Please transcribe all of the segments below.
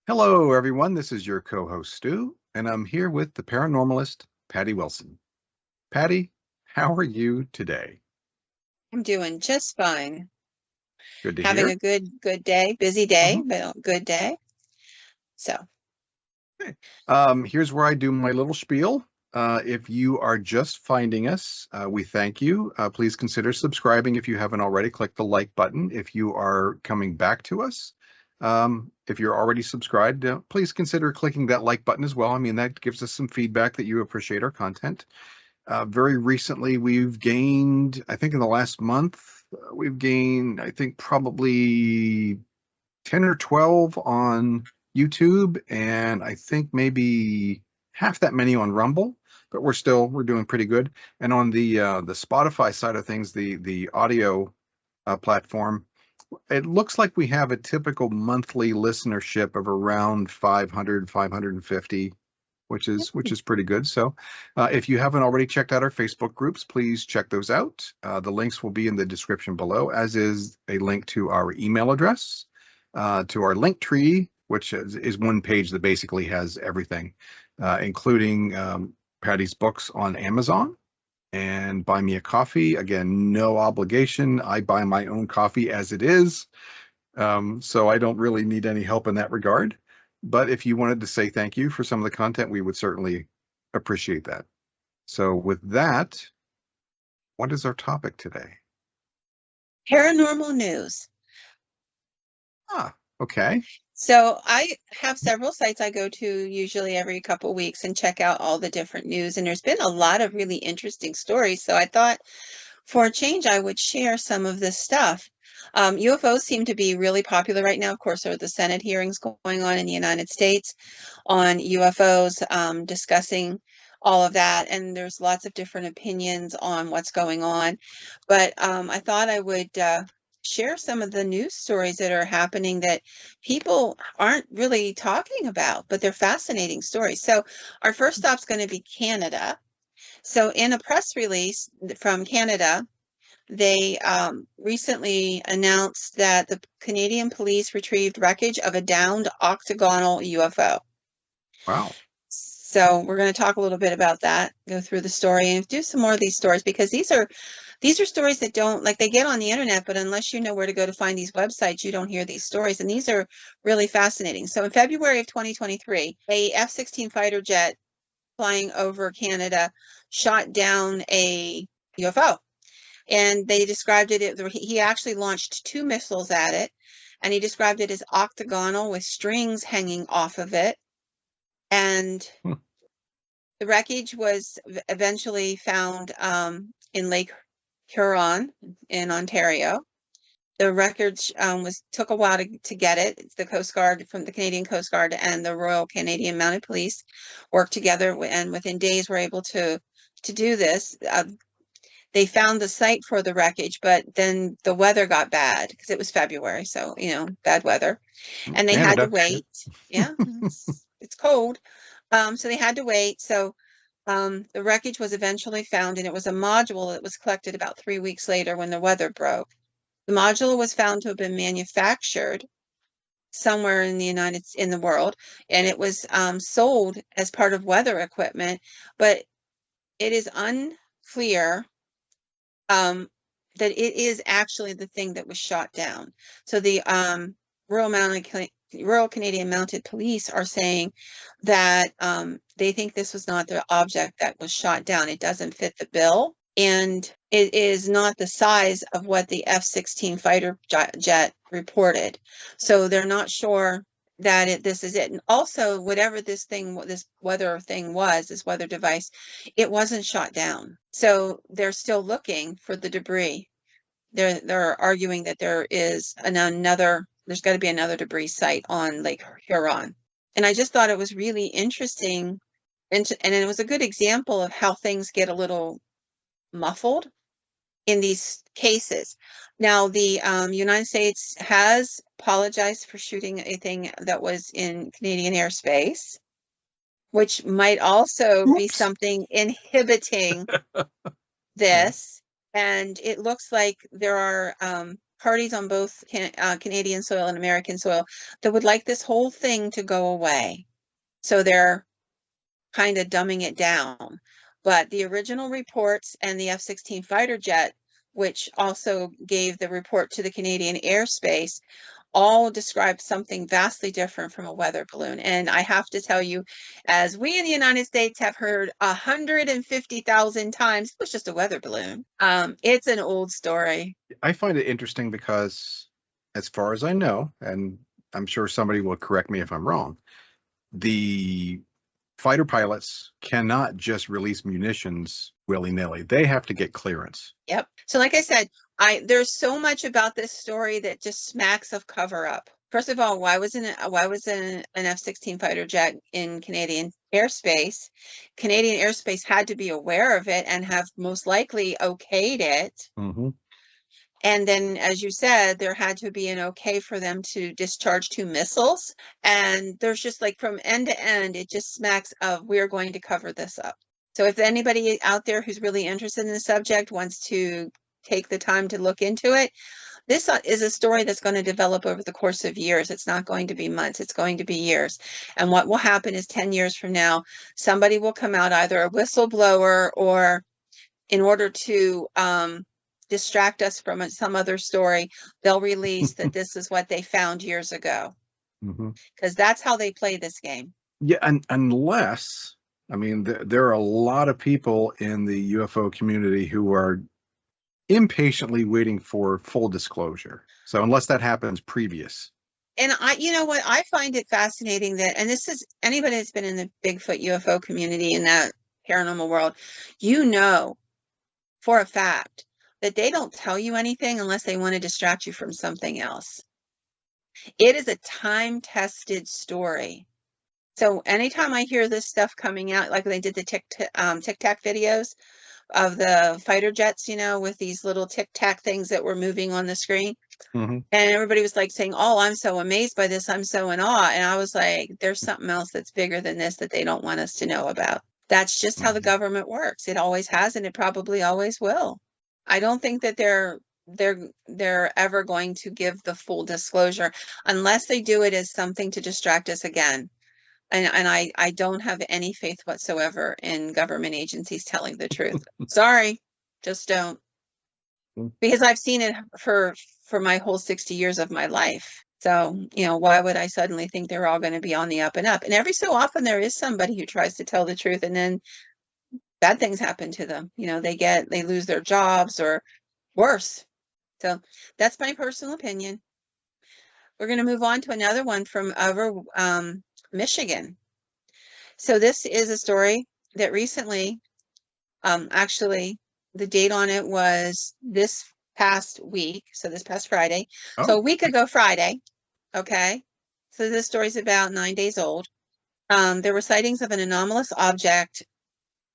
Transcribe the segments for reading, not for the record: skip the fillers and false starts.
Hello, everyone. This is your co-host, Stu, and I'm here with the paranormalist, Patty Wilson. Patty, how are you today? I'm doing just fine. Good to Having hear. a good day, busy day, Mhm. but a good day. So, Okay. Here's where I do my little spiel. If you are just finding us, we thank you. Please consider subscribing if you haven't already. Click the like button if you are coming back to us. If you're already subscribed, please consider clicking that like button as well. I mean, that gives us some feedback that you appreciate our content. Very recently, we've gained, I think in the last month, we've gained, I think probably 10 or 12 on YouTube, and I think maybe half that many on Rumble, but we're doing pretty good. And on the Spotify side of things, the audio platform, it looks like we have a typical monthly listenership of around 500, 550, which is pretty good. So, if you haven't already checked out our Facebook groups, please check those out. The links will be in the description below, as is a link to our email address, to our link tree, which is one page that basically has everything, including Patty's books on Amazon and buy me a coffee. Again, no obligation. I buy my own coffee as it is. So I don't really need any help in that regard. But if you wanted to say thank you for some of the content, we would certainly appreciate that. So with that, what is our topic today? paranormal news. Ah, okay. So, I have several sites I go to usually every couple weeks and check out all the different news. And there's been a lot of really interesting stories. So, I thought for a change, I would share some of this stuff. UFOs seem to be really popular right now. Of course, there are the Senate hearings going on in the United States on UFOs, discussing all of that. And there's lots of different opinions on what's going on. But I thought I would share some of the news stories that are happening that people aren't really talking about, but they're fascinating stories. So our first stop's going to be Canada. So in a press release from Canada, they recently announced that the Canadian police retrieved wreckage of a downed octagonal UFO. Wow. So we're going to talk a little bit about that, go through the story, and do some more of these stories because these are stories that don't, like, they get on the internet, but unless you know where to go to find these websites, you don't hear these stories. And these are really fascinating. So in February of 2023, a F-16 fighter jet flying over Canada shot down a UFO. And they described it, he actually launched two missiles at it, and he described it as octagonal with strings hanging off of it. And Hmm. the wreckage was eventually found in Lake Huron in Ontario. The wreckage took a while to get it. It's the Coast Guard, from the Canadian Coast Guard, and the Royal Canadian Mounted Police worked together, and within days were able to do this. They found the site for the wreckage, but then the weather got bad because it was February, so bad weather, and they had to Canada. wait. Yeah, it's cold, so they had to wait. So the wreckage was eventually found, and it was a module that was collected about 3 weeks later when the weather broke. The module was found to have been manufactured somewhere in the world, and it was sold as part of weather equipment, but it is unclear that it is actually the thing that was shot down. So the Royal Canadian Mounted Police are saying that they think this was not the object that was shot down. It doesn't fit the bill, and it is not the size of what the F-16 fighter jet reported. So they're not sure that this is it. And also, whatever this weather thing was, this weather device, it wasn't shot down. So they're still looking for the debris. They're arguing that there's got to be another debris site on Lake Huron. And I just thought it was really interesting, and it was a good example of how things get a little muffled in these cases. Now, the United States has apologized for shooting a thing that was in Canadian airspace, which might also be Whoops. something inhibiting this. And it looks like there are parties on both Canadian soil and American soil that would like this whole thing to go away. So they're kind of dumbing it down. But the original reports and the F-16 fighter jet, which also gave the report to the Canadian airspace, all describe something vastly different from a weather balloon. And I have to tell you, as we in the United States have heard 150,000 times, it was just a weather balloon. It's an old story. I find it interesting because, as far as I know, and I'm sure somebody will correct me if I'm wrong, the fighter pilots cannot just release munitions willy-nilly. They have to get clearance. Yep. So like I said, there's so much about this story that just smacks of cover up. First of all, why was an F-16 fighter jet in Canadian airspace? Canadian airspace had to be aware of it and have most likely okayed it. Mm-hmm. And then, as you said, there had to be an okay for them to discharge 2 missiles. And there's just like from end to end, it just smacks of we're going to cover this up. So if anybody out there who's really interested in the subject wants to take the time to look into it, this is a story that's going to develop over the course of years. It's not going to be months, it's going to be years. And what will happen is 10 years from now, somebody will come out, either a whistleblower or in order to distract us from some other story, they'll release that this is what they found years ago. Because that's how they play this game. Yeah, and unless, I mean, there are a lot of people in the UFO community who are impatiently waiting for full disclosure. So unless that happens previous. And you know what, I find it fascinating that, and this is anybody that's been in the Bigfoot UFO community in that paranormal world, you know for a fact that they don't tell you anything unless they want to distract you from something else. It is a time-tested story. So anytime I hear this stuff coming out, like they did the Tic Tac videos of the fighter jets, you know, with these little Tic Tac things that were moving on the screen. And everybody was like saying, oh, I'm so amazed by this. I'm so in awe. And I was like, there's something else that's bigger than this that they don't want us to know about. That's just how the government works. It always has, and it probably always will. I don't think that they're ever going to give the full disclosure unless they do it as something to distract us again. And I don't have any faith whatsoever in government agencies telling the truth. Sorry, just don't. Because I've seen it for my whole 60 years of my life. So, you know, why would I suddenly think they're all going to be on the up and up? And every so often there is somebody who tries to tell the truth and then bad things happen to them. You know, they lose their jobs or worse. So that's my personal opinion. We're going to move on to another one from over Michigan. So this is a story that recently, actually, the date on it was this past week, so this past Friday. Oh. So a week ago Friday, okay? So this story's about 9 days old. There were sightings of an anomalous object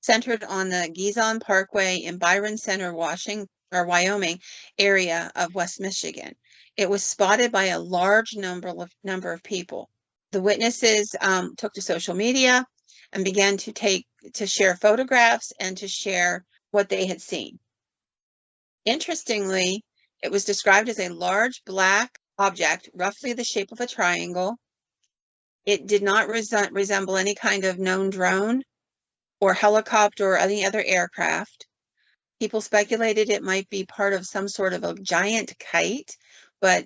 centered on the Gizon Parkway in Byron Center, Wyoming area of West Michigan. It was spotted by a large number of people. The witnesses took to social media and began to share photographs and to share what they had seen. Interestingly, it was described as a large black object, roughly the shape of a triangle. It did not resemble any kind of known drone or helicopter or any other aircraft. People speculated it might be part of some sort of a giant kite, but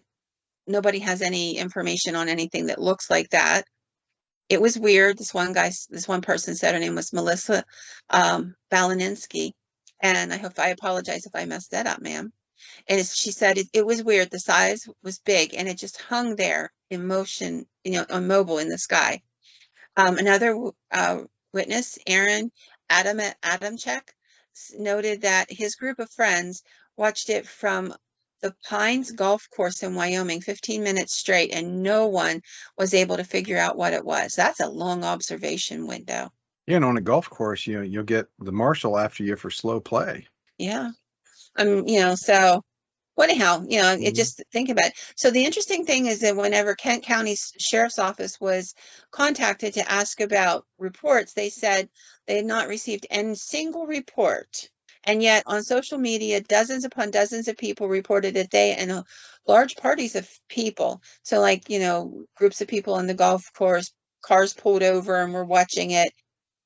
nobody has any information on anything that looks like that. It was weird. This one person said her name was Melissa Balaninsky, and I apologize if I messed that up, ma'am. And she said it was weird. The size was big, and it just hung there in motion, you know, immobile in the sky. Another witness, Aaron Adamchek, noted that his group of friends watched it from the Pines Golf Course in Wyoming 15 minutes straight, and no one was able to figure out what it was. That's a long observation window. Yeah, and on a golf course, you'll get the marshal after you for slow play. Yeah. You know, so anyhow, you know, it just think about it. So the interesting thing is that whenever Kent County's Sheriff's Office was contacted to ask about reports, they said they had not received any single report. And yet on social media, dozens upon dozens of people reported that they, and large parties of people, so like, groups of people on the golf course, cars pulled over and were watching it,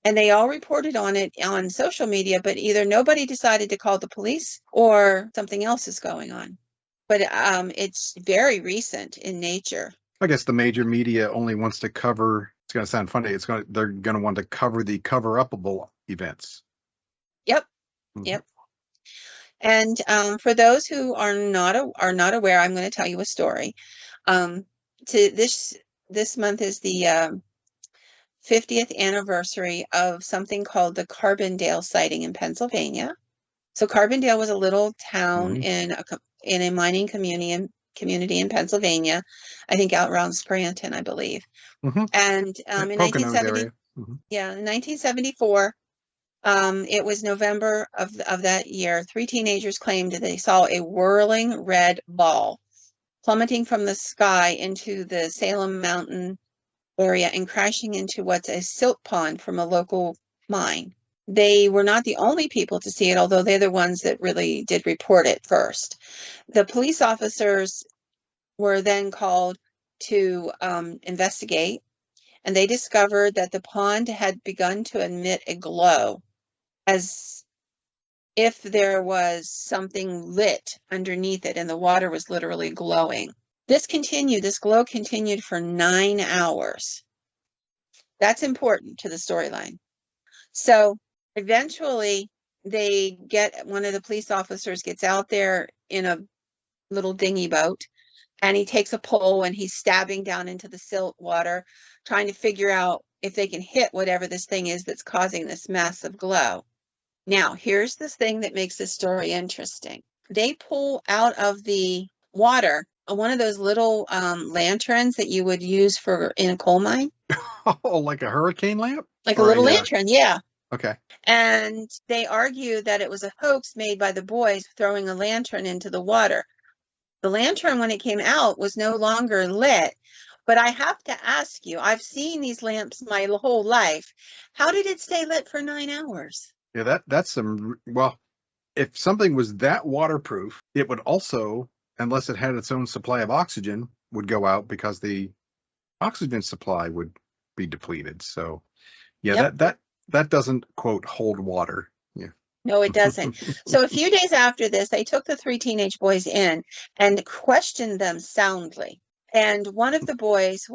and they all reported on it on social media, but either nobody decided to call the police or something else is going on. But it's very recent in nature. I guess the major media only wants to cover. It's going to sound funny. They're going to want to cover the cover-upable events. Yep. Mhm. Yep. And for those who are not aware, I'm going to tell you a story. To this month is the 50th anniversary of something called the Carbondale sighting in Pennsylvania. So Carbondale was a little town Mhm. in a mining community in Pennsylvania, I think out around Scranton, I believe. Mhm. And in Poconos 1970, area. Mhm. yeah, in 1974, it was November of that year, three teenagers claimed that they saw a whirling red ball plummeting from the sky into the Salem Mountain area and crashing into what's a silt pond from a local mine. They were not the only people to see it, although they're the ones that really did report it first. The police officers were then called to investigate, and they discovered that the pond had begun to emit a glow as if there was something lit underneath it and the water was literally glowing. This glow continued for 9 hours. That's important to the storyline. So eventually one of the police officers gets out there in a little dinghy boat, and he takes a pole and he's stabbing down into the silt water, trying to figure out if they can hit whatever this thing is that's causing this massive glow. Now, here's this thing that makes this story interesting. They pull out of the water one of those little lanterns that you would use in a coal mine. Oh, like a hurricane lamp? Like a Or little lantern, yeah. okay. And they argue that it was a hoax made by the boys throwing a lantern into the water. The lantern, when it came out, was no longer lit. But I have to ask you, I've seen these lamps my whole life. How did it stay lit for 9 hours? Yeah, that's well, if something was that waterproof, it would also, unless it had its own supply of oxygen, would go out because the oxygen supply would be depleted. So yeah, Yep. that doesn't quote hold water. Yeah. No, it doesn't. So a few days after this, they took the three teenage boys in and questioned them soundly. And one of the boys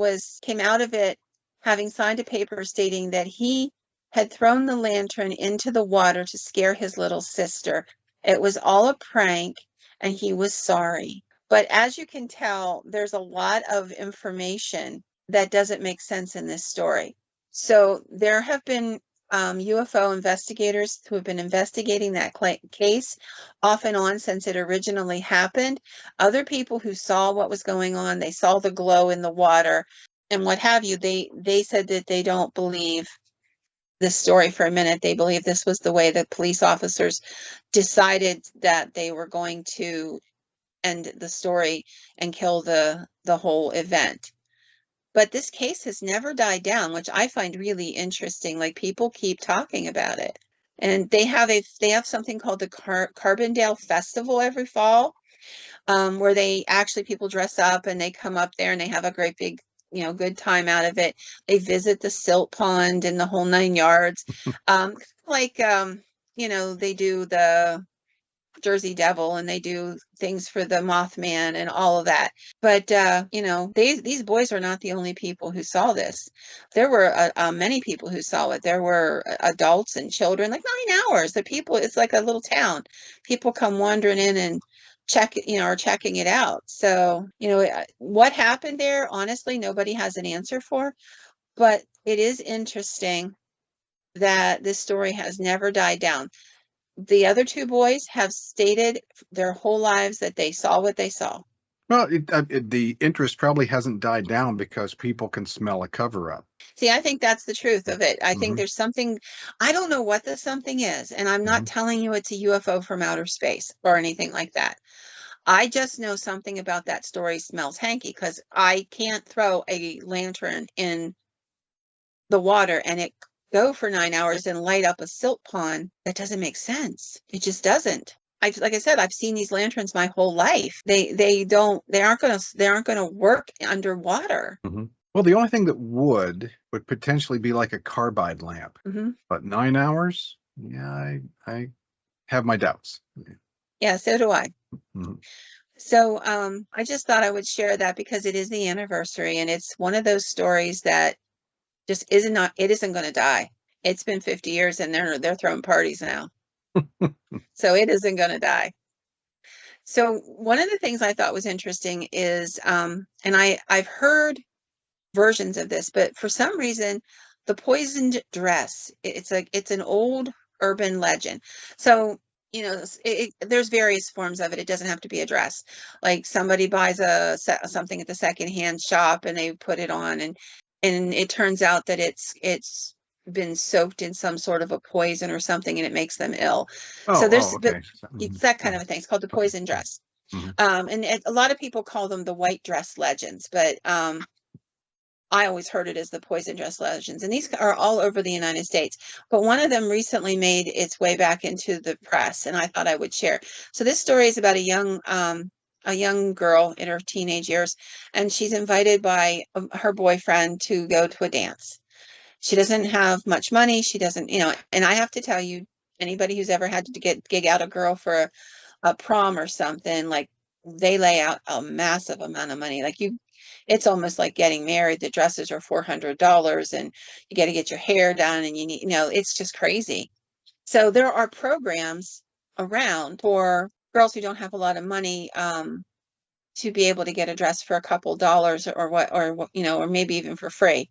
came out of it having signed a paper stating that he had thrown the lantern into the water to scare his little sister. It was all a prank, and he was sorry. But as you can tell, there's a lot of information that doesn't make sense in this story. So there have been UFO investigators who have been investigating that case off and on since it originally happened. Other people who saw what was going on, they saw the glow in the water and what have you, they said that they don't believe this story for a minute. They believe this was the way the police officers decided that they were going to end the story and kill the whole event. But this case has never died down, which I find really interesting. Like, people keep talking about it. And they have something called the Carbondale Festival every fall, where people dress up and they come up there and they have a great big, good time out of it. They visit the silt pond and the whole 9 yards. Like, they do the Jersey Devil and they do things for the Mothman and all of that. But these boys are not the only people who saw this. There were many people who saw it. There were adults and children. Like 9 hours. It's like a little town. People come wandering in and are checking it out. So what happened there, honestly, nobody has an answer for. But it is interesting that this story has never died down. The other two boys have stated their whole lives that they saw what they saw. Well, the interest probably hasn't died down because people can smell a cover up. See, I think that's the truth of it. I think Hmm. there's something, I don't know what the something is, and I'm not Hmm. telling you it's a UFO from outer space or anything like that. I just know something about that story smells hanky because I can't throw a lantern in the water and it go for 9 hours and light up a silt pond. That doesn't make sense. It just doesn't. Like I said, I've seen these lanterns my whole life. They aren't gonna work underwater. Mhm. Well, the only thing that would potentially be like a carbide lamp, Hmm. but 9 hours, yeah, I have my doubts. Yeah, so do I. Mhm. So I just thought I would share that because it is the anniversary and it's one of those stories that just isn't not it isn't going to die. It's been 50 years and they're throwing parties now. So it isn't going to die. So one of the things I thought was interesting is and I've heard versions of this, but for some reason the poisoned dress, it's an old urban legend. So there's various forms of it. It doesn't have to be a dress. Like somebody buys something at the secondhand shop and they put it on, and it turns out that it's been soaked in some sort of a poison or something, and it makes them ill. So but Okay. So, it's that kind yeah. of a thing. It's called the Okay. poison dress. Mhm. A lot of people call them the white dress legends, but I always heard it as the poison dress legends, and these are all over the United States. But one of them recently made its way back into the press, and I thought I would share. So this story is about a young girl in her teenage years, and she's invited by her boyfriend to go to a dance. She doesn't have much money. She doesn't, and I have to tell you, anybody who's ever had to gig out a girl for a prom or something, like they lay out a massive amount of money. It's almost like getting married. The dresses are $400 and you got to get your hair done and you need, it's just crazy. So there are programs around for girls who don't have a lot of money, to be able to get a dress for a couple dollars or maybe even for free.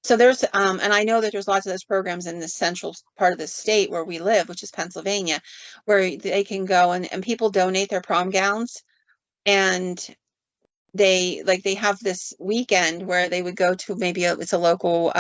So and I know that there's lots of those programs in the central part of the state where we live, which is Pennsylvania, where they can go and people donate their prom gowns, and they have this weekend where they would go to maybe it's a local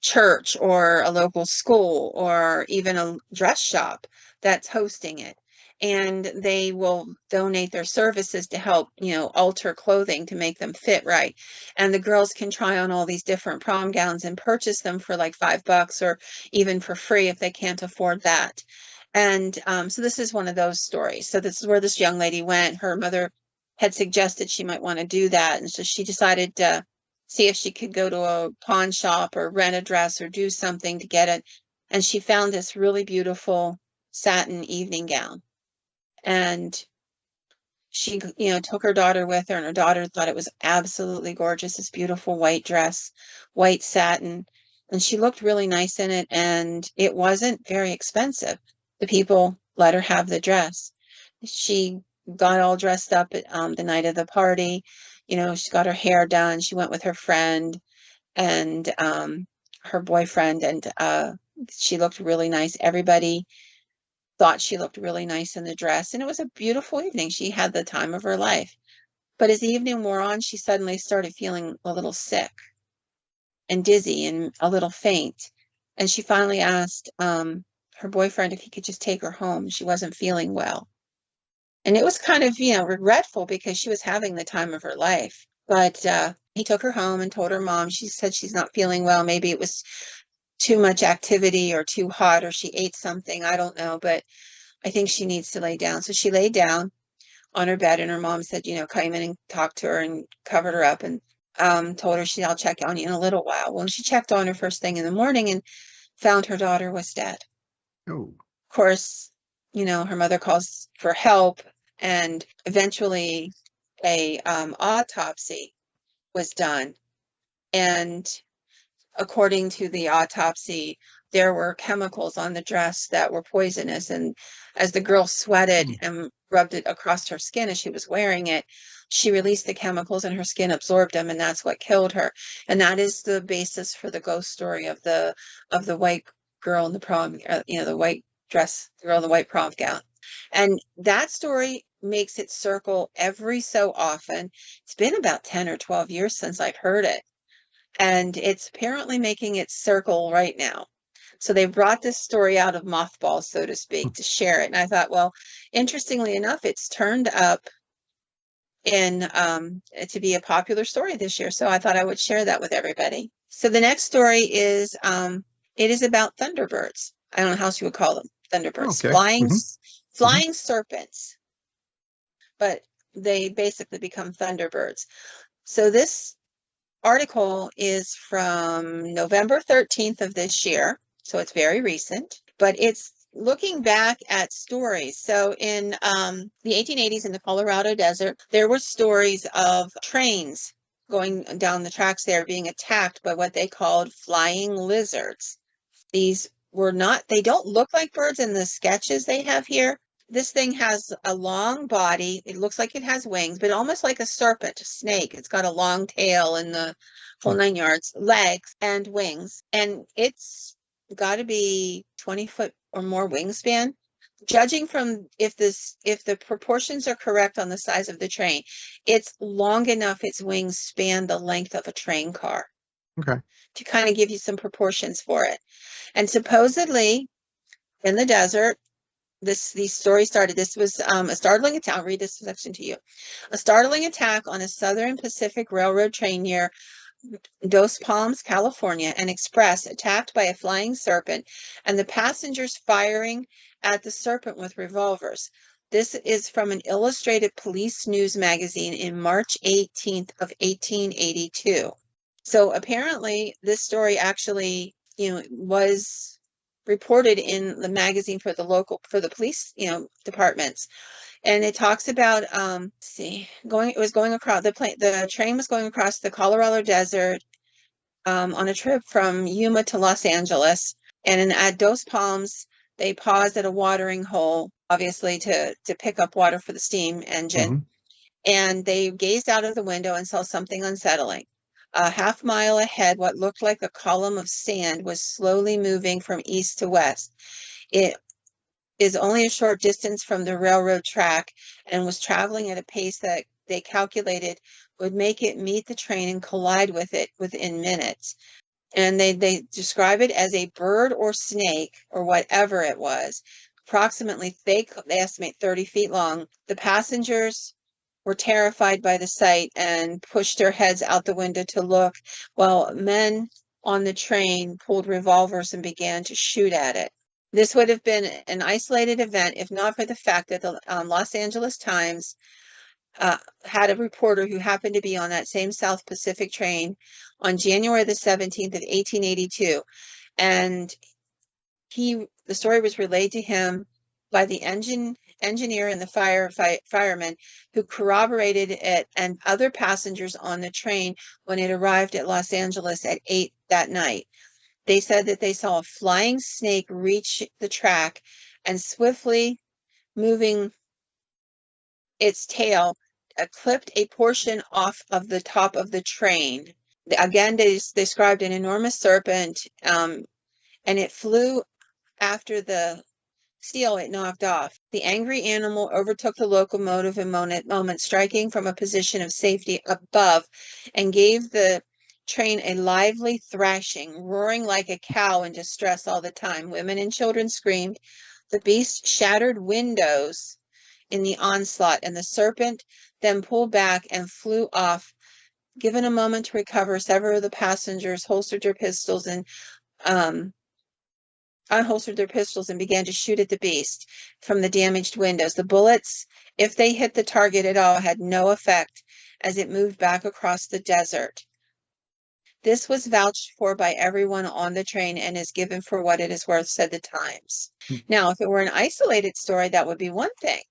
church or a local school or even a dress shop that's hosting it, and they will donate their services to help alter clothing to make them fit right, and the girls can try on all these different prom gowns and purchase them for like $5 or even for free if they can't afford that. And so this is one of those stories. So this is where this young lady went. Her mother had suggested she might want to do that. And so she decided to see if she could go to a pawn shop or rent a dress or do something to get it. And she found this really beautiful satin evening gown. And she, took her daughter with her, and her daughter thought it was absolutely gorgeous, this beautiful white dress, white satin. And she looked really nice in it, and it wasn't very expensive. The people let her have the dress. She got all dressed up at the night of the party. She got her hair done. She went with her friend and her boyfriend, and she looked really nice. Everybody thought she looked really nice in the dress, and it was a beautiful evening. She had the time of her life. But as the evening wore on, she suddenly started feeling a little sick and dizzy and a little faint. And she finally asked her boyfriend if he could just take her home. She wasn't feeling well. And it was kind of, regretful because she was having the time of her life. But he took her home and told her mom. She said she's not feeling well. Maybe it was too much activity or too hot or she ate something. I don't know. But I think she needs to lay down. So she laid down on her bed, and her mom said, come in and talk to her and covered her up and told her I'll check on you in a little while. Well, she checked on her first thing in the morning and found her daughter was dead. Oh. Of course, her mother calls for help, and eventually a autopsy was done. And according to the autopsy, there were chemicals on the dress that were poisonous. And as the girl sweated Mm. and rubbed it across her skin as she was wearing it, she released the chemicals and her skin absorbed them, and that's what killed her. And that is the basis for the ghost story of the white girl in the prom, the white dress girl in the white prom gown. And that story makes it circle every so often. It's been about 10 or 12 years since I've heard it, and it's apparently making its circle right now. So they brought this story out of mothballs, so to speak, to share it. And I thought, well, interestingly enough, it's turned up in to be a popular story this year. So I thought I would share that with everybody. So the next story is It is about thunderbirds. I don't know how else you would call them. Thunderbirds, Okay. Hmm. flying serpents, but they basically become thunderbirds. So this article is from November 13th of this year, so it's very recent, but it's looking back at stories. So in the 1880s in the Colorado desert, there were stories of trains going down the tracks there being attacked by what they called flying lizards. These were not, they don't look like birds in the sketches they have here. This thing has a long body. It looks like it has wings, but almost like a serpent, a snake. It's got a long tail and the whole 9 yards, legs and wings. And it's got to be 20 foot or more wingspan. Judging from if the proportions are correct on the size of the train, it's long enough its wings span the length of a train car Okay. to kind of give you some proportions for it. And supposedly in the desert, these stories started. This was a startling attack. I'll read this section to you. A startling attack on a Southern Pacific Railroad train near Dos Palms, California, an express attacked by a flying serpent, and the passengers firing at the serpent with revolvers. This is from an illustrated police news magazine in March 18th of 1882. So apparently this story actually, was reported in the magazine for the police, departments. And it talks about, it was going across the train was going across the Colorado desert, on a trip from Yuma to Los Angeles. And at Dos Palms, they paused at a watering hole, obviously to pick up water for the steam engine. Hmm. And they gazed out of the window and saw something unsettling. A half mile ahead, what looked like a column of sand was slowly moving from east to west. It is only a short distance from the railroad track and was traveling at a pace that they calculated would make it meet the train and collide with it within minutes. And they describe it as a bird or snake or whatever it was, approximately, they estimate 30 feet long. The passengers were terrified by the sight and pushed their heads out the window to look, while men on the train pulled revolvers and began to shoot at it. This would have been an isolated event if not for the fact that the Los Angeles Times had a reporter who happened to be on that same South Pacific train on January the 17th of 1882. And the story was relayed to him by the engineer and the fireman who corroborated it and other passengers on the train when it arrived at Los Angeles at 8 that night. They said that they saw a flying snake reach the track and swiftly moving its tail clipped a portion off of the top of the train. Again, they described an enormous serpent, and it flew after the steel it knocked off. The angry animal overtook the locomotive in moment, striking from a position of safety above, and gave the train a lively thrashing, roaring like a cow in distress all the time. Women and children screamed. The beast shattered windows in the onslaught, and the serpent then pulled back and flew off. Given a moment to recover, several of the passengers holstered their pistols and unholstered their pistols and began to shoot at the beast from the damaged windows. The bullets, if they hit the target at all, had no effect as it moved back across the desert. This was vouched for by everyone on the train and is given for what it is worth, said the Times. Now, if it were an isolated story, that would be one thing.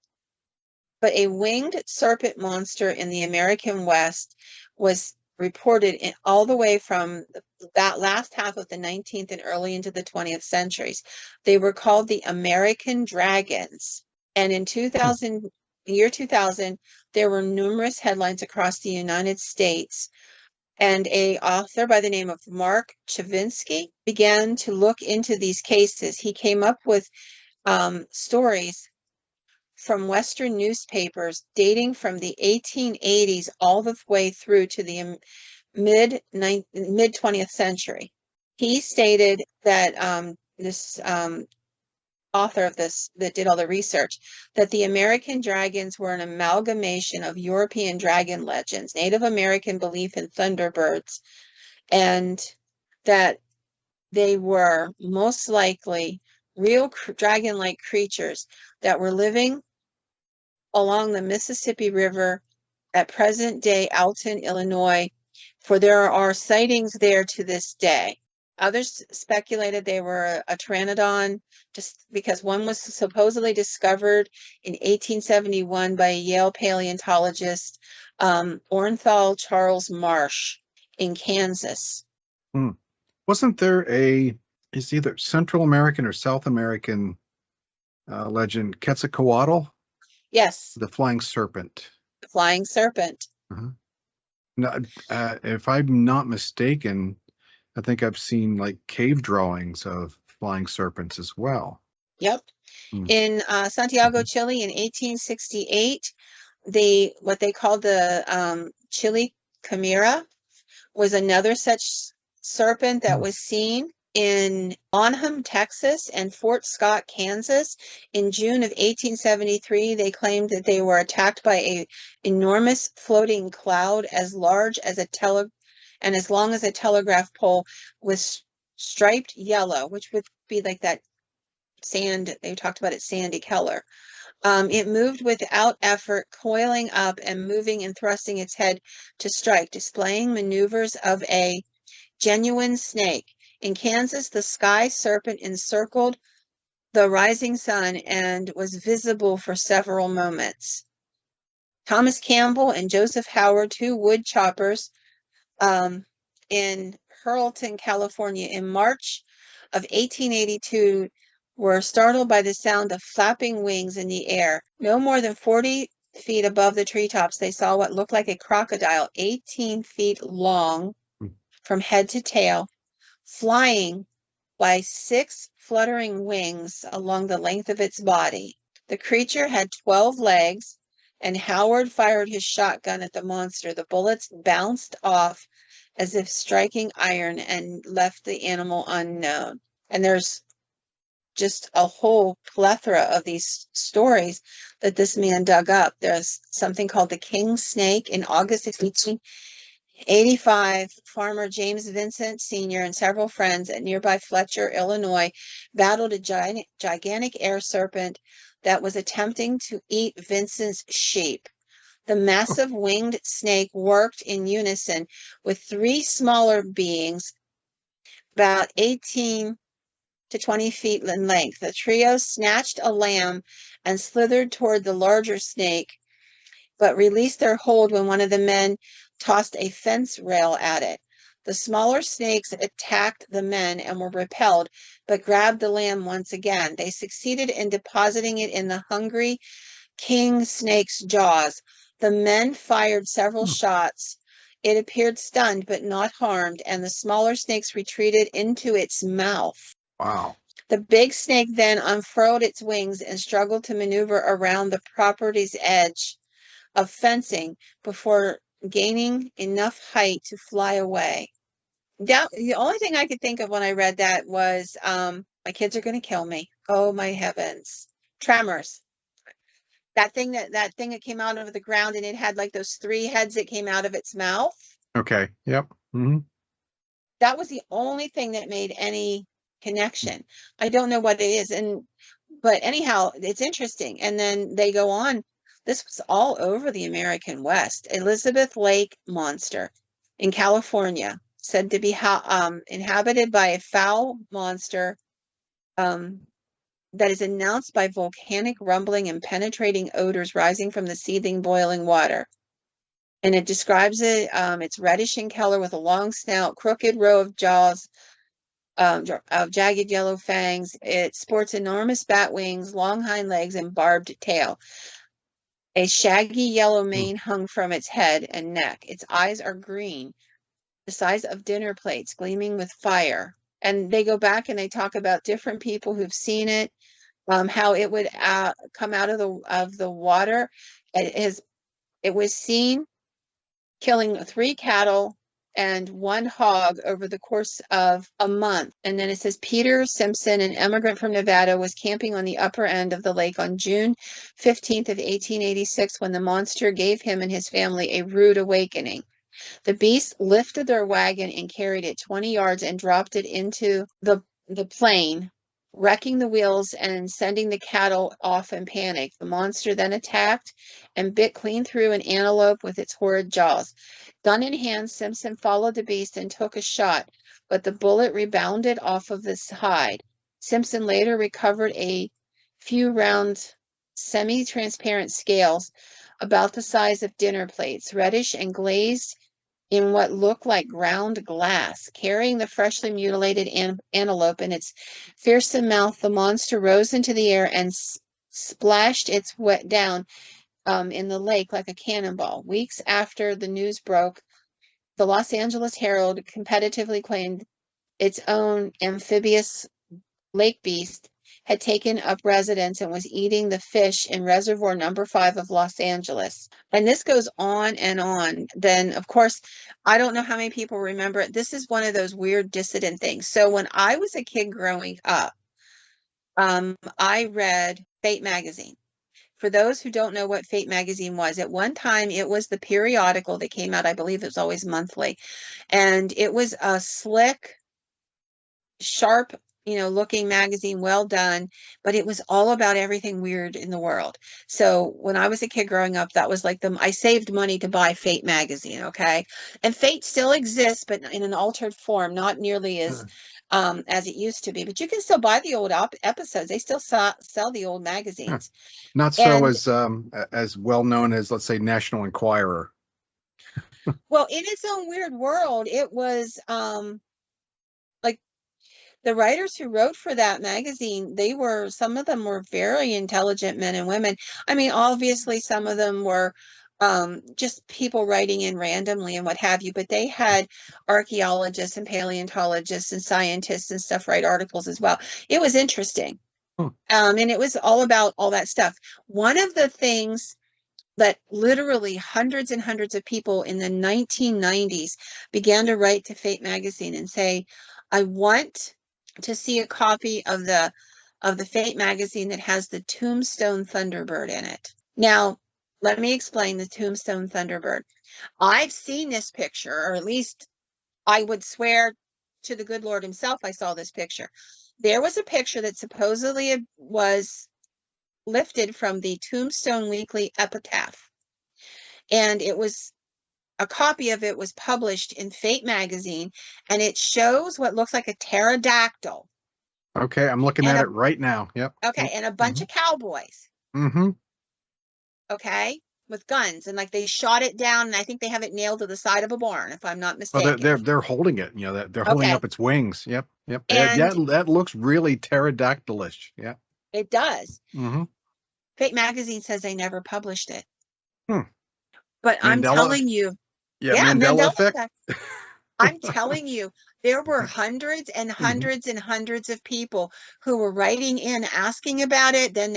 But a winged serpent monster in the American West was reported all the way from that last half of the 19th and early into the 20th centuries. They were called the American dragons. And in year 2000, there were numerous headlines across the United States. And an author by the name of Mark Chavinsky began to look into these cases. He came up with stories from Western newspapers dating from the 1880s all the way through to the mid 20th century. He stated that this author of this that did all the research, that the American dragons were an amalgamation of European dragon legends, Native American belief in thunderbirds, and that they were most likely real dragon-like creatures that were living along the Mississippi River at present-day Alton, Illinois, for there are sightings there to this day. Others speculated they were a pteranodon, just because one was supposedly discovered in 1871 by a Yale paleontologist, Ornthal Charles Marsh in Kansas. Hmm. Wasn't there it's either Central American or South American legend, Quetzalcoatl, Yes, the flying serpent? the flying serpent. Uh-huh. No, if I'm not mistaken, I think I've seen like cave drawings of flying serpents as well. Yep. Hmm. In Santiago, Mhm. Chile in 1868, what they called the Chile chimera was another such serpent that Hmm. was seen in Bonham, Texas, and Fort Scott, Kansas. In June of 1873, they claimed that they were attacked by a enormous floating cloud as large as and as long as a telegraph pole, with striped yellow, which would be like that sand, they talked about it, sandy color. It moved without effort, coiling up and moving and thrusting its head to strike, displaying maneuvers of a genuine snake. In Kansas, the sky serpent encircled the rising sun and was visible for several moments. Thomas Campbell and Joseph Howard, two wood choppers, in Hurlton, California, in March of 1882, were startled by the sound of flapping wings in the air. No more than 40 feet above the treetops, they saw what looked like a crocodile, 18 feet long from head to tail, flying by 6 fluttering wings along the length of its body. The creature had 12 legs, and Howard fired his shotgun at the monster. The bullets bounced off as if striking iron and left the animal unknown. And there's just a whole plethora of these stories that this man dug up. There's something called the king snake. In August of 1885, farmer James Vincent Sr. and several friends at nearby Fletcher, Illinois, battled a gigantic air serpent that was attempting to eat Vincent's sheep. The massive winged snake worked in unison with 3 smaller beings, about 18 to 20 feet in length. The trio snatched a lamb and slithered toward the larger snake, but released their hold when one of the men tossed a fence rail at it. The smaller snakes attacked the men and were repelled, but grabbed the lamb once again. They succeeded in depositing it in the hungry king snake's jaws. The men fired several shots. It appeared stunned but not harmed, and the smaller snakes retreated into its mouth. Wow. The big snake then unfurled its wings and struggled to maneuver around the property's edge of fencing before gaining enough height to fly away. The only thing I could think of when I read that was, my kids are going to kill me. Oh my heavens. Tremors. That thing that came out of the ground and it had like those 3 heads that came out of its mouth. Okay. Yep. Hmm. That was the only thing that made any connection. I don't know what it is. But anyhow, it's interesting. And then they go on. This was all over the American West. Elizabeth Lake monster in California, said to be inhabited by a foul monster, that is announced by volcanic rumbling and penetrating odors rising from the seething, boiling water. And it describes it, it's reddish in color with a long snout, crooked row of jaws, of jagged yellow fangs. It sports enormous bat wings, long hind legs, and barbed tail. A shaggy yellow mane hung from its head and neck. Its eyes are green, the size of dinner plates, gleaming with fire. And they go back and they talk about different people who've seen it, how it would come out of the water. It was seen killing 3 cattle and 1 hog over the course of a month. And then it says Peter Simpson, an immigrant from Nevada, was camping on the upper end of the lake on June 15th of 1886 when the monster gave him and his family a rude awakening. The beast lifted their wagon and carried it 20 yards and dropped it into the plain, wrecking the wheels and sending the cattle off in panic. The monster then attacked and bit clean through an antelope with its horrid jaws. Gun in hand, Simpson followed the beast and took a shot, but the bullet rebounded off of his hide. Simpson later recovered a few round, semi-transparent scales about the size of dinner plates, reddish and glazed in what looked like ground glass. Carrying the freshly mutilated antelope in its fearsome mouth, the monster rose into the air and splashed its wet down in the lake like a cannonball. Weeks after the news broke, the Los Angeles Herald competitively claimed its own amphibious lake beast had taken up residence and was eating the fish in Reservoir Number 5 of Los Angeles. And this goes on and on. Then, of course, I don't know how many people remember it. This is one of those weird dissident things. So when I was a kid growing up, I read Fate magazine. For those who don't know what Fate magazine was, at one time it was the periodical that came out. I believe it was always monthly. And it was a slick, sharp, looking magazine, well done, but it was all about everything weird in the world. So when I was a kid growing up, that was like I saved money to buy Fate magazine, okay? And Fate still exists, but in an altered form, not nearly as it used to be. But you can still buy the old episodes. They still sell the old magazines. Not so And as well known as, let's say, National Enquirer. well, in its own weird world, it was like the writers who wrote for that magazine, some of them were very intelligent men and women. I mean, obviously some of them were just people writing in randomly and what have you, but they had archaeologists and paleontologists and scientists and stuff write articles as well. It was interesting. And it was all about all that stuff. One of the things that literally hundreds and hundreds of people in the 1990s began to write to Fate magazine and say, I want to see a copy of the Fate magazine that has the Tombstone Thunderbird in it. Now, let me explain the Tombstone Thunderbird. I've seen this picture, or at least I would swear to the good Lord himself I saw this picture. There was a picture that supposedly was lifted from the Tombstone Weekly Epitaph. And it was a copy of it was published in Fate magazine, and it shows what looks like a pterodactyl. Okay, I'm looking at it right now. Yep. Okay, Yep. and a bunch of cowboys. Mm-hmm. Okay, with guns, and like they shot it down, and I think they have it nailed to the side of a barn, if I'm not mistaken. Well, they're holding it. They're holding up its wings. Yep. Yep. And that looks really pterodactylish. Yeah. It does. Mm-hmm. Fate magazine says they never published it. Mandela? But I'm telling you, yeah, Mandela effect. I'm telling you, there were hundreds and hundreds and hundreds of people who were writing in asking about it. Then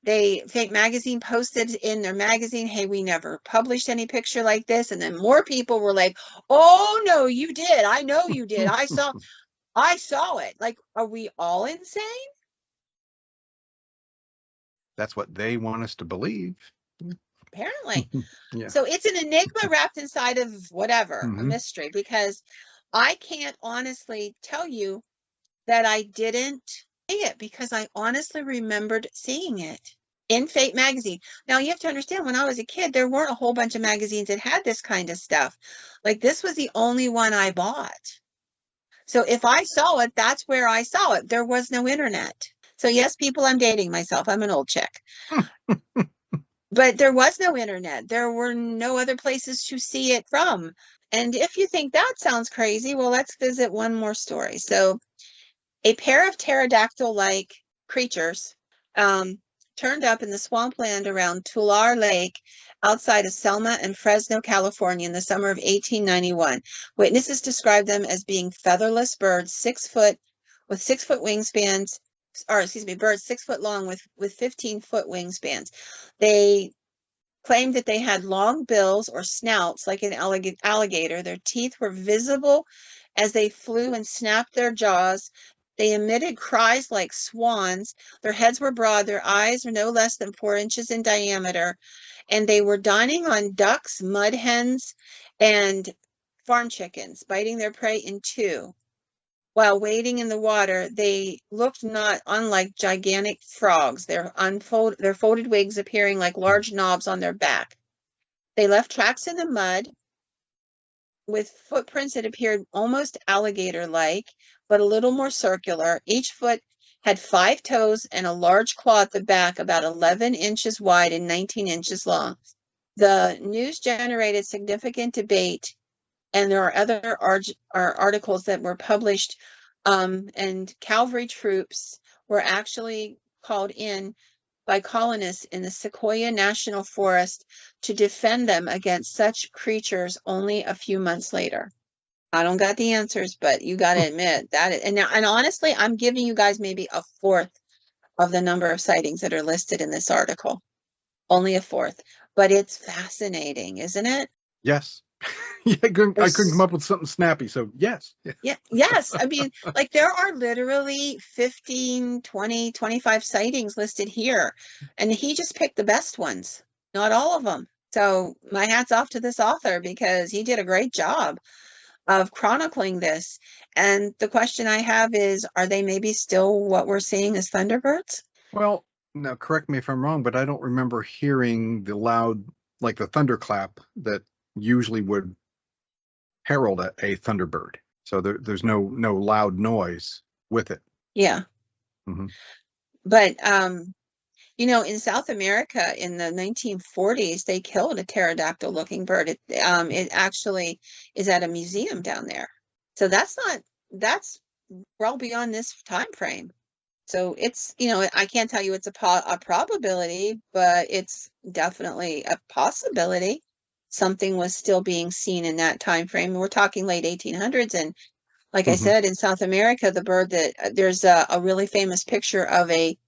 Fate magazine posted in their magazine, hey, we never published any picture like this. And then more people were like, oh no, you did. I know you did. I saw it. Like, are we all insane? That's what they want us to believe. Apparently. Yeah. So it's an enigma wrapped inside of whatever, a mystery, because I can't honestly tell you that I didn't see it, because I honestly remembered seeing it in Fate magazine. Now you have to understand, when I was a kid, there weren't a whole bunch of magazines that had this kind of stuff. Like, this was the only one I bought. So if I saw it, that's where I saw it. There was no internet. So yes, people, I'm dating myself. I'm an old chick. But there was no internet. There were no other places to see it from. And if you think that sounds crazy, well, let's visit one more story. So a pair of pterodactyl-like creatures turned up in the swampland around Tulare Lake outside of Selma and Fresno, California in the summer of 1891. Witnesses described them as being featherless birds, 6 foot, with 6 foot wingspans, birds 6 foot long with 15-foot wingspans. They claimed that they had long bills or snouts like an alligator. Their teeth were visible as they flew and snapped their jaws. They emitted cries like swans. Their heads were broad. Their eyes were no less than 4 inches in diameter. And they were dining on ducks, mud hens, and farm chickens biting their prey in two. While wading in the water, they looked not unlike gigantic frogs, their folded wings appearing like large knobs on their back. They left tracks in the mud with footprints that appeared almost alligator-like, but a little more circular. Each foot had 5 toes and a large claw at the back, about 11 inches wide and 19 inches long. The news generated significant debate, and there are other articles that were published, and cavalry troops were actually called in by colonists in the Sequoia National Forest to defend them against such creatures only a few months later. I don't got the answers, but you got to admit that. And honestly, I'm giving you guys maybe a fourth of the number of sightings that are listed in this article. Only a fourth, but it's fascinating, isn't it? Yes. Yeah, I couldn't come up with something snappy, so yes. Yeah, yes. I mean, like there are literally 15, 20, 25 sightings listed here, and he just picked the best ones, not all of them. So my hat's off to this author because he did a great job of chronicling this. And the question I have is, are they maybe still what we're seeing as Thunderbirds? Well, now correct me if I'm wrong, but I don't remember hearing the loud, like the thunderclap that usually would herald a thunderbird. So there's no loud noise with it. Yeah. Mm-hmm. But in South America in the 1940s, they killed a pterodactyl-looking bird. It actually is at a museum down there. So that's well beyond this time frame. So it's, I can't tell you it's a probability, but it's definitely a possibility. Something was still being seen in that time frame. We're talking late 1800s, and like I Mm-hmm. said, in South America, the bird that there's a really famous picture of a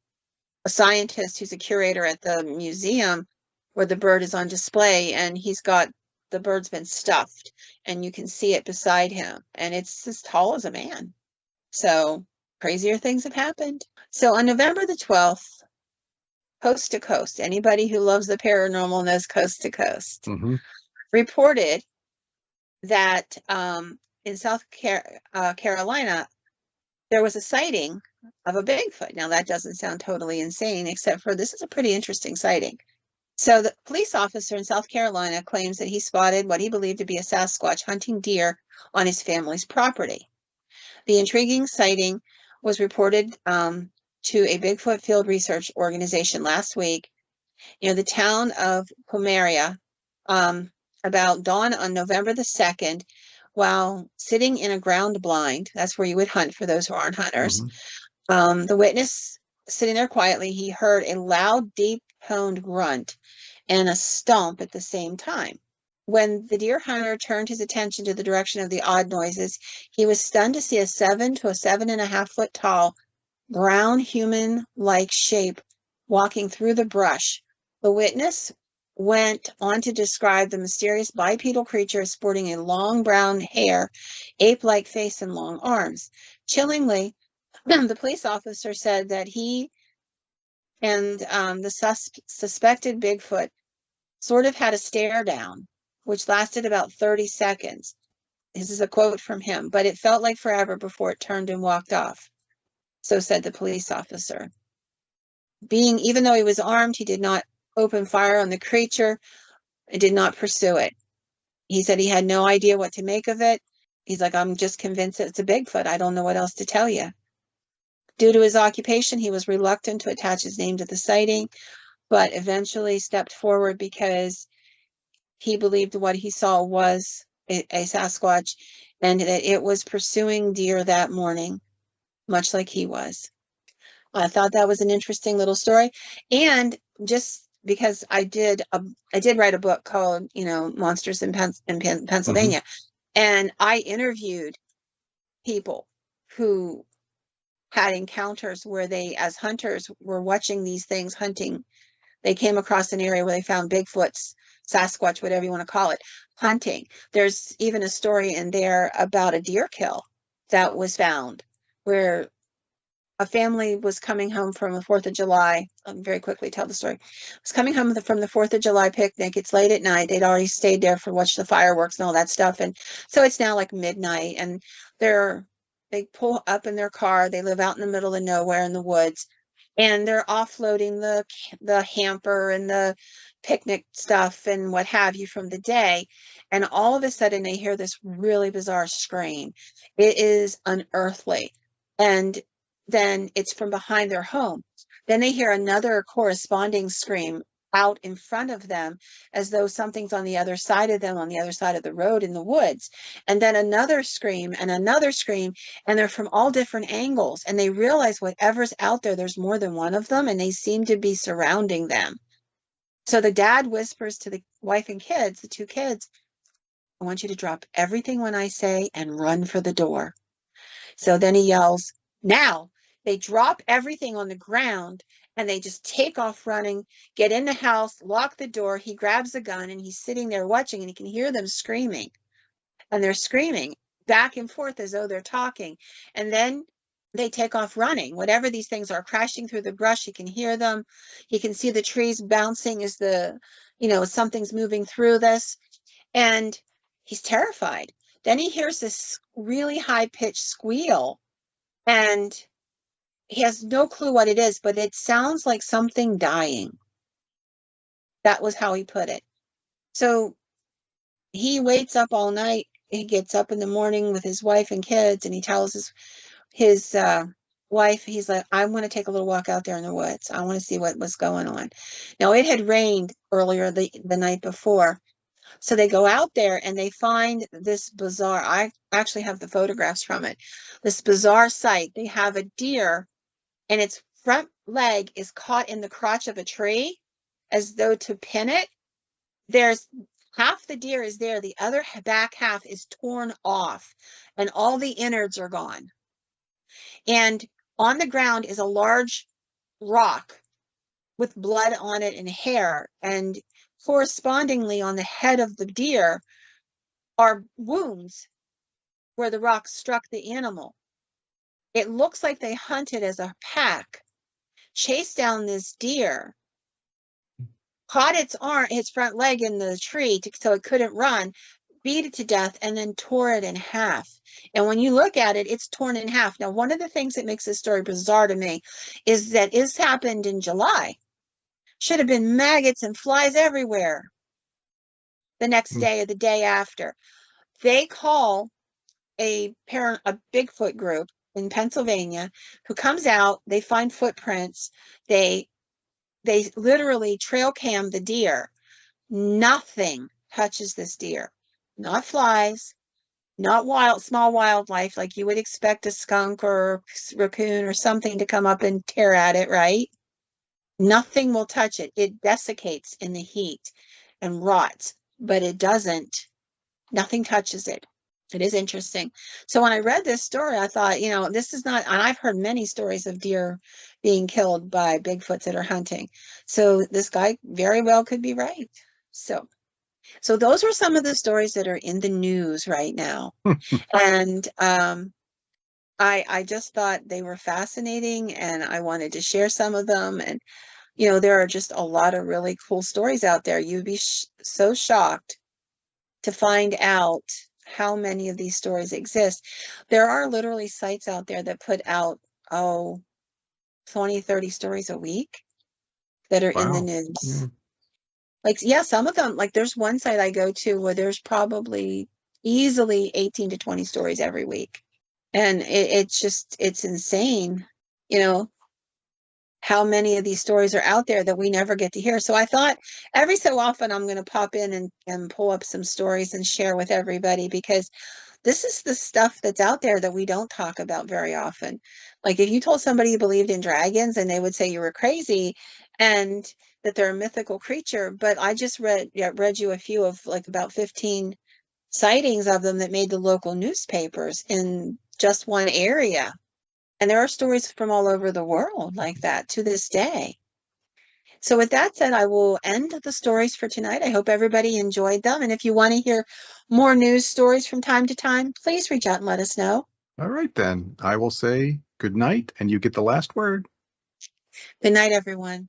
scientist who's a curator at the museum where the bird is on display, and the bird's been stuffed, and you can see it beside him, and it's as tall as a man. So crazier things have happened. So on November the 12th, Coast to Coast, anybody who loves the paranormal knows Coast to Coast, Mm-hmm. reported that in South Carolina, there was a sighting of a Bigfoot. Now, that doesn't sound totally insane, except for this is a pretty interesting sighting. So the police officer in South Carolina claims that he spotted what he believed to be a Sasquatch hunting deer on his family's property. The intriguing sighting was reported to a Bigfoot field research organization last week. The town of Pomeria, about dawn on November the 2nd, while sitting in a ground blind, that's where you would hunt for those who aren't hunters. Mm-hmm. The witness sitting there quietly, he heard a loud, deep-toned grunt and a stomp at the same time. When the deer hunter turned his attention to the direction of the odd noises, he was stunned to see a 7 to 7.5 foot tall, brown human-like shape walking through the brush. The witness went on to describe the mysterious bipedal creature as sporting a long brown hair, ape-like face, and long arms. Chillingly, the police officer said that he and the suspected Bigfoot sort of had a stare down, which lasted about 30 seconds. This is a quote from him, but it felt like forever before it turned and walked off. So said the police officer. Even though he was armed, he did not open fire on the creature and did not pursue it. He said he had no idea what to make of it. He's like, I'm just convinced it's a Bigfoot. I don't know what else to tell you. Due to his occupation, he was reluctant to attach his name to the sighting, but eventually stepped forward because he believed what he saw was a Sasquatch and that it was pursuing deer that morning, much like he was. I thought that was an interesting little story. And just because I did write a book called, Monsters in Mm-hmm. Pennsylvania, and I interviewed people who had encounters where they, as hunters, were watching these things hunting. They came across an area where they found Bigfoots, Sasquatch, whatever you want to call it, hunting. There's even a story in there about a deer kill that was found where a family was coming home from the 4th of July. I'll very quickly tell the story. Was coming home from the 4th of July picnic. It's late at night. They'd already stayed there for watch the fireworks and all that stuff. And so it's now like midnight, and they pull up in their car. They live out in the middle of nowhere in the woods, and they're offloading the hamper and the picnic stuff and what have you from the day. And all of a sudden they hear this really bizarre scream. It is unearthly. And then it's from behind their home. Then they hear another corresponding scream out in front of them, as though something's on the other side of them, on the other side of the road in the woods. And then another scream and another scream, and they're from all different angles. And they realize whatever's out there, there's more than one of them, and they seem to be surrounding them. So the dad whispers to the wife and kids, the two kids, I want you to drop everything when I say and run for the door. So then he yells, now. They drop everything on the ground and they just take off running, get in the house, lock the door. He grabs a gun and he's sitting there watching, and he can hear them screaming. And they're screaming back and forth as though they're talking. And then they take off running. Whatever these things are, crashing through the brush, he can hear them. He can see the trees bouncing as something's moving through this. And he's terrified. Then he hears this really high-pitched squeal, and he has no clue what it is, but it sounds like something dying. That was how he put it. So he waits up all night. He gets up in the morning with his wife and kids, and he tells his wife, he's like, I want to take a little walk out there in the woods. I want to see what was going on. Now, it had rained earlier the night before. So they go out there and they find this bizarre, I actually have the photographs from it, this bizarre sight. They have a deer, and its front leg is caught in the crotch of a tree as though to pin it. There's half the deer is there. The other back half is torn off, and all the innards are gone. And on the ground is a large rock with blood on it and hair. And correspondingly on the head of the deer are wounds where the rock struck the animal. It looks like they hunted as a pack, chased down this deer, caught its front leg in the tree so it couldn't run, beat it to death, and then tore it in half. And when you look at it, it's torn in half. Now, one of the things that makes this story bizarre to me is that this happened in July. Should have been maggots and flies everywhere the next day or the day after. They call a Bigfoot group in Pennsylvania who comes out. They find footprints. They literally trail cam the deer. Nothing touches this deer. Not flies, not small wildlife like you would expect a skunk or raccoon or something to come up and tear at it, right? Nothing will touch it. It desiccates in the heat and rots, but nothing touches it. It is interesting. So when I read this story, I thought, this is not, and I've heard many stories of deer being killed by Bigfoots that are hunting. So this guy very well could be right. So those are some of the stories that are in the news right now. And I just thought they were fascinating, and I wanted to share some of them. And, there are just a lot of really cool stories out there. You'd be so shocked to find out how many of these stories exist. There are literally sites out there that put out, 20, 30 stories a week that are in the news. Yeah. Some of them, there's one site I go to where there's probably easily 18 to 20 stories every week. And it's insane, how many of these stories are out there that we never get to hear. So I thought every so often I'm going to pop in and pull up some stories and share with everybody, because this is the stuff that's out there that we don't talk about very often. Like if you told somebody you believed in dragons, and they would say you were crazy and that they're a mythical creature. But I just read you a few of about 15 sightings of them that made the local newspapers in just one area. And there are stories from all over the world like that to this day. So with that said, I will end the stories for tonight. I hope everybody enjoyed them. And if you want to hear more news stories from time to time, please reach out and let us know. All right, then. I will say good night, and you get the last word. Good night, everyone.